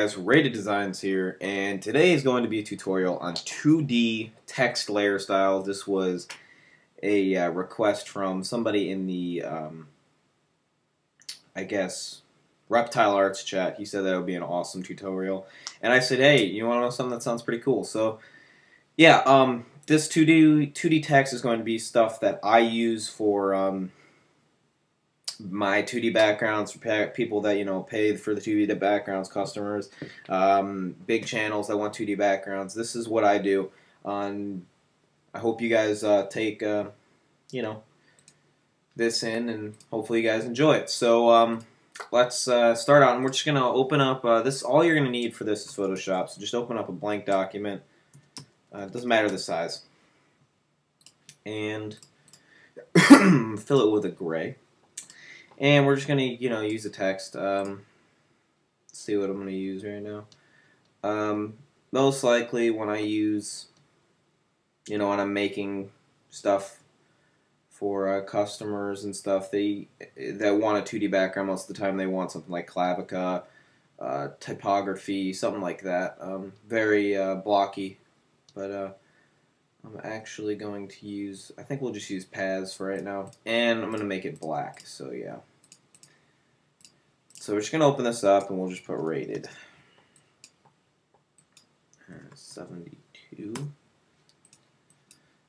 guys, Rated Designs here, and today is going to be a tutorial on 2D text layer styles. This was a request from somebody in the, I guess, Reptile Arts chat. He said that would be an awesome tutorial, and I said, hey, you want to know something that sounds pretty cool? So, yeah, this 2D text is going to be stuff that I use for my 2D backgrounds for people that pay for the 2D backgrounds, customers, big channels that want 2D backgrounds. This is what I do. I hope you guys take this in, and hopefully you guys enjoy it. So let's start out, and we're just gonna open up this. All you're gonna need for this is Photoshop. So just open up a blank document. It doesn't matter the size, and fill it with a gray. And we're just going to, use the text. Let's see what I'm going to use right now. Most likely when I use, when I'm making stuff for customers and stuff, that want a 2D background, most of the time they want something like clavica, typography, something like that. Very blocky, but I'm actually going to use, I think we'll just use paths for right now, and I'm going to make it black, so yeah. So we're just going to open this up, and we'll just put rated. 72.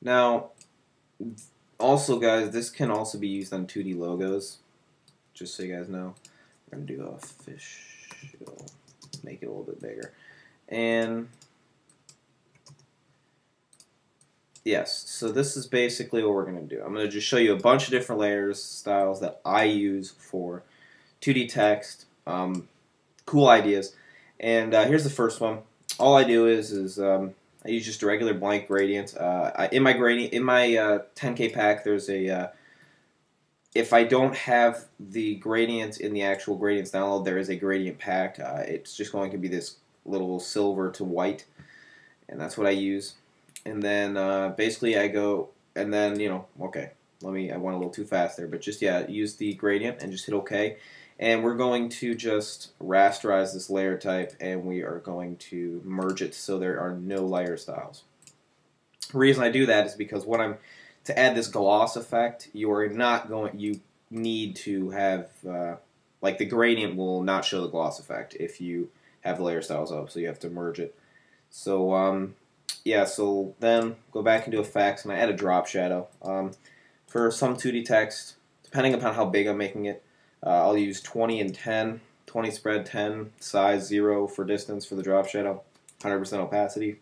Now, also guys, this can also be used on 2D logos, just so you guys know. We're going to do official, make it a little bit bigger. And yes, so this is basically what we're going to do. I'm going to just show you a bunch of different layers, styles that I use for 2D text, cool ideas. And here's the first one. All I do is I use just a regular blank gradient. In my 10K pack, there's a if I don't have the gradient in the actual gradients download, there is a gradient pack. It's just going to be this little silver to white, and that's what I use. And then basically I go, and then okay, I went a little too fast there, but just use the gradient and just hit OK. And we're going to just rasterize this layer type, and we are going to merge it so there are no layer styles. The reason I do that is because to add this gloss effect, you need to have like the gradient will not show the gloss effect if you have the layer styles up, so you have to merge it. So yeah, so then go back into effects, and I add a drop shadow. For some 2D text, depending upon how big I'm making it, I'll use 20 and 10, 20 spread, 10 size, 0 for distance for the drop shadow, 100% opacity.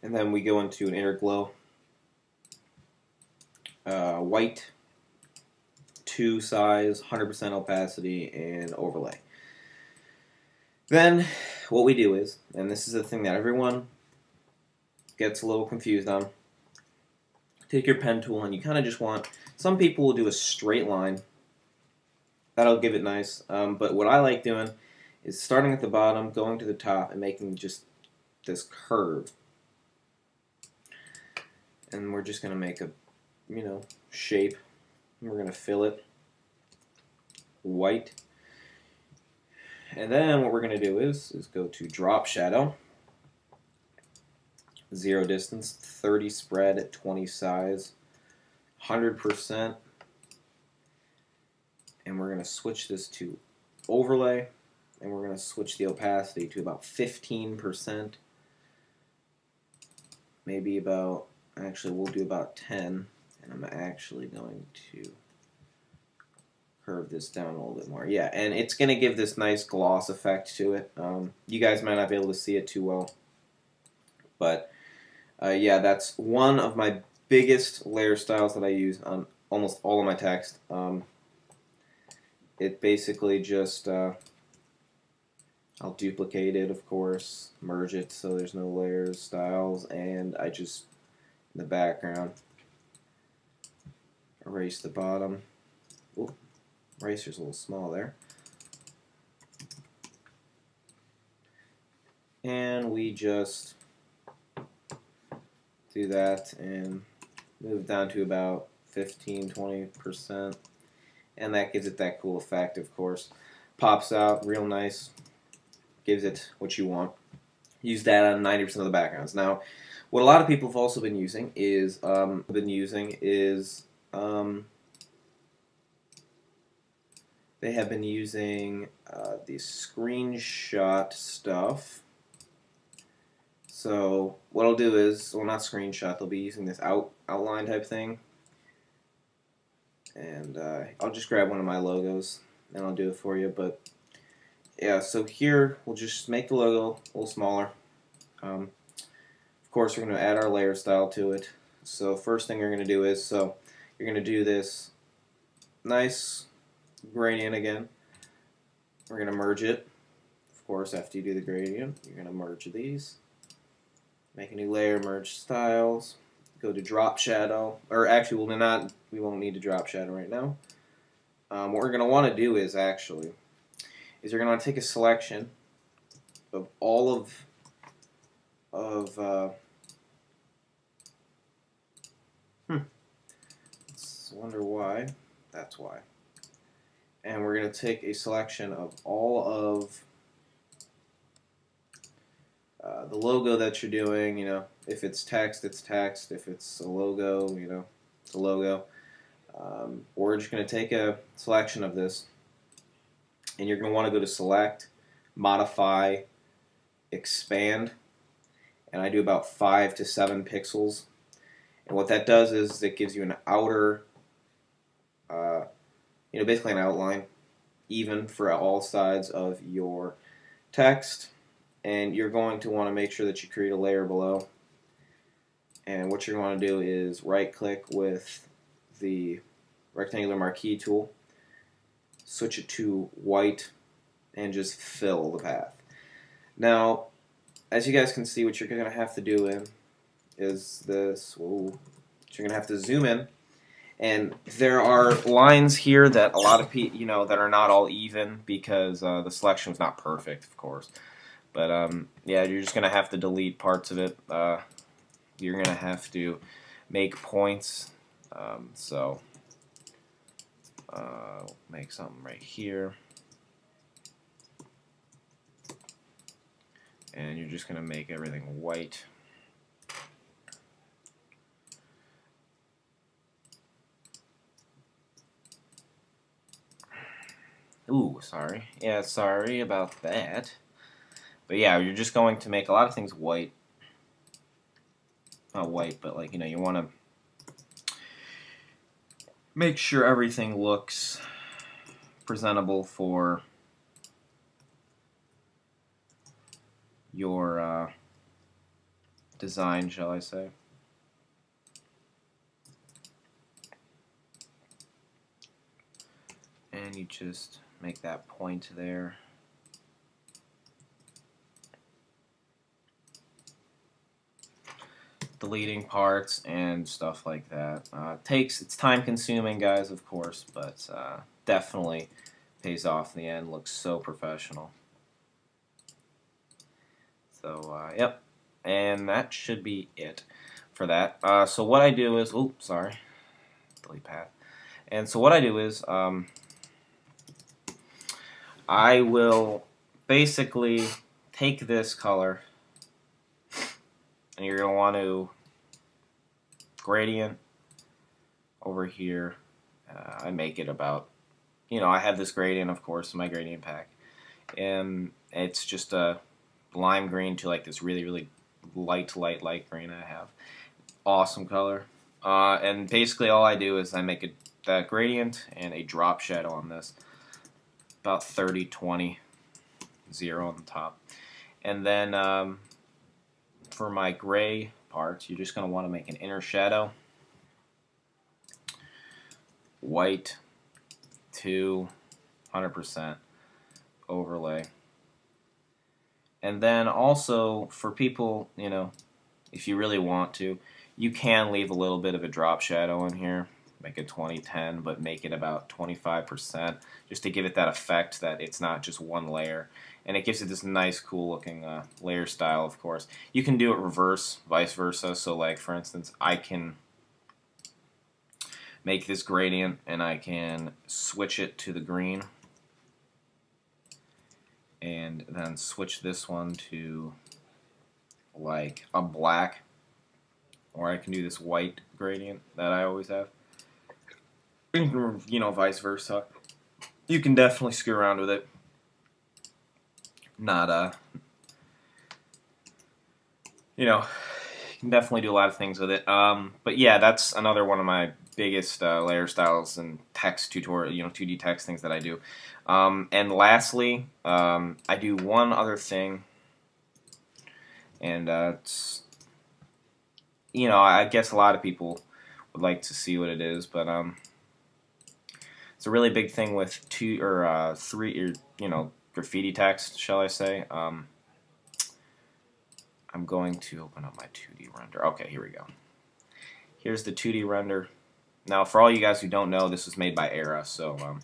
And then we go into an inner glow, white, 2 size, 100% opacity, and overlay. Then what we do is, and this is the thing that everyone gets a little confused on, take your pen tool, and you kind of just want, some people will do a straight line. That'll give it nice. But what I like doing is starting at the bottom, going to the top, and making just this curve. And we're just going to make a, shape. And we're going to fill it white. And then what we're going to do is go to drop shadow, 0 distance, 30 spread, 20 size, 100%, and we're going to switch this to overlay, and we're going to switch the opacity to about 15%, maybe about, actually we'll do about 10, and I'm actually going to curve this down a little bit more. Yeah, and it's going to give this nice gloss effect to it. You guys might not be able to see it too well, but yeah, that's one of my biggest layer styles that I use on almost all of my text. It basically just, I'll duplicate it, of course, merge it so there's no layers, styles, and I just, in the background, erase the bottom. Ooh, eraser's a little small there. And we just do that and move down to about 15-20%, and that gives it that cool effect, of course. Pops out real nice, gives it what you want. Use that on 90% of the backgrounds. Now, what a lot of people have also been using is they have been using the screenshot stuff. So what I'll do is, well, not screenshot, they'll be using this outline type thing. And I'll just grab one of my logos and I'll do it for you. But yeah, so here we'll just make the logo a little smaller. Of course, we're going to add our layer style to it. So first thing you're going to do is, so you're going to do this nice gradient again. We're going to merge it. Of course, after you do the gradient, you're going to merge these. Make a new layer, merge styles. Go to drop shadow, or actually we won't need to drop shadow right now. What we're going to want to do is you're going to want to take a selection of all of let's wonder why. That's why. And we're going to take a selection of all of the logo that you're doing. You know, if it's text, it's text. If it's a logo, you know, it's a logo. We're just going to take a selection of this, and you're going to want to go to Select, Modify, Expand, and I do about 5 to 7 pixels. And what that does is it gives you an outer, you know, basically an outline, even for all sides of your text. And you're going to want to make sure that you create a layer below. And what you're going to do is right-click with the rectangular marquee tool, switch it to white, and just fill the path. Now, as you guys can see, what you're going to have to do is this. Whoa, you're going to have to zoom in. And there are lines here that a lot of people, you know, that are not all even because the selection was not perfect, of course. But yeah, you're just gonna have to delete parts of it. You're gonna have to make points. So make something right here, and you're just gonna make everything white. Ooh, sorry. Yeah, sorry about that. But yeah, you're just going to make a lot of things white. Not white, but like, you know, you want to make sure everything looks presentable for your design, shall I say. And you just make that point there. Deleting parts and stuff like that. It's time consuming, guys, of course, but definitely pays off in the end. Looks so professional. So yep, and that should be it for that. So what I do is, oops, sorry, delete path. And so what I do is I will basically take this color, and you're going to want to gradient over here. I make it about, you know, I have this gradient, of course, in my gradient pack, and it's just a lime green to like this really, really light green I have. Awesome color. And basically all I do is I make that gradient and a drop shadow on this, about 30, 20, 0 on the top. And then for my gray parts, you're just going to want to make an inner shadow, white to 100% overlay. And then also for people, you know, if you really want to, you can leave a little bit of a drop shadow in here, make it 20-10, but make it about 25%, just to give it that effect that it's not just one layer. And it gives it this nice, cool looking layer style, of course. You can do it reverse, vice versa. So like, for instance, I can make this gradient and I can switch it to the green. and then switch this one to like a black, or I can do this white gradient that I always have. You know, vice versa. You can definitely screw around with it. Not you know, you can definitely do a lot of things with it. But yeah, that's another one of my biggest layer styles and text tutorial, 2D text things that I do. And lastly, I do one other thing, and it's, I guess a lot of people would like to see what it is, but it's a really big thing with graffiti text, shall I say. I'm going to open up my 2D render. Okay, here we go. Here's the 2D render. Now, for all you guys who don't know, this was made by Era, so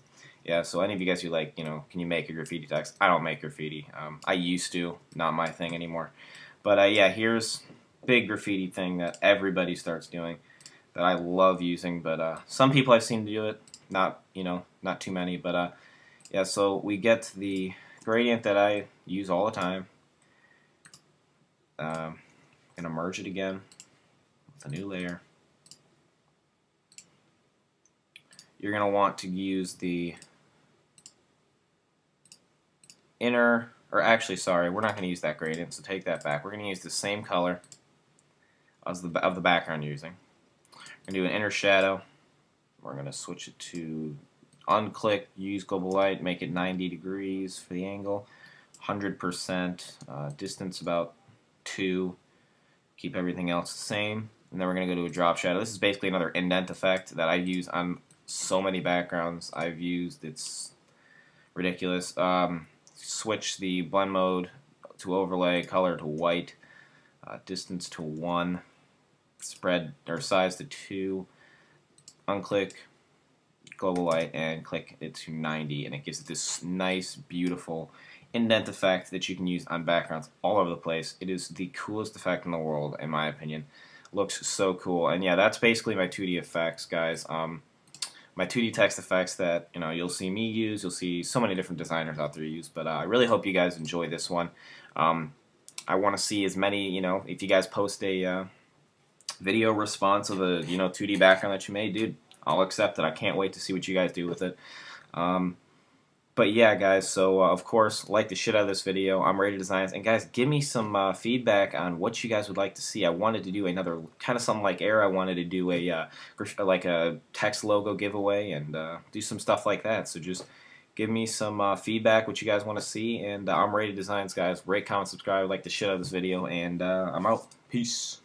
yeah, so any of you guys who like, can you make a graffiti text? I don't make graffiti. I used to, not my thing anymore. But yeah, here's big graffiti thing that everybody starts doing that I love using, but some people I've seen do it, not too many, but yeah, so we get the gradient that I use all the time. Gonna merge it again with a new layer. You're gonna want to use the inner, or actually, sorry, we're not gonna use that gradient, so take that back. We're gonna use the same color as the background you're using. We're gonna do an inner shadow. We're gonna switch it to unclick, use global light, make it 90 degrees for the angle, 100%, distance about 2. Keep everything else the same, and then we're going to go to a drop shadow. This is basically another indent effect that I use on so many backgrounds I've used. It's ridiculous. Switch the blend mode to overlay, color to white, distance to 1, spread or size to 2, unclick global light and click it to 90, and it gives it this nice, beautiful indent effect that you can use on backgrounds all over the place. It is the coolest effect in the world, in my opinion. Looks so cool. And yeah, that's basically my 2D effects, guys. My 2D text effects that you'll see me use. You'll see so many different designers out there use. But I really hope you guys enjoy this one. I want to see as many. If you guys post a video response of a 2D background that you made, dude, I'll accept it. I can't wait to see what you guys do with it. But yeah, guys, so of course, like the shit out of this video. I'm Ready Designs, and guys, give me some feedback on what you guys would like to see. I wanted to do another kind of something like Era. I wanted to do a like a text logo giveaway and do some stuff like that. So just give me some feedback, what you guys want to see, and I'm Ready Designs, guys. Rate, comment, subscribe, like the shit out of this video, and I'm out. Peace.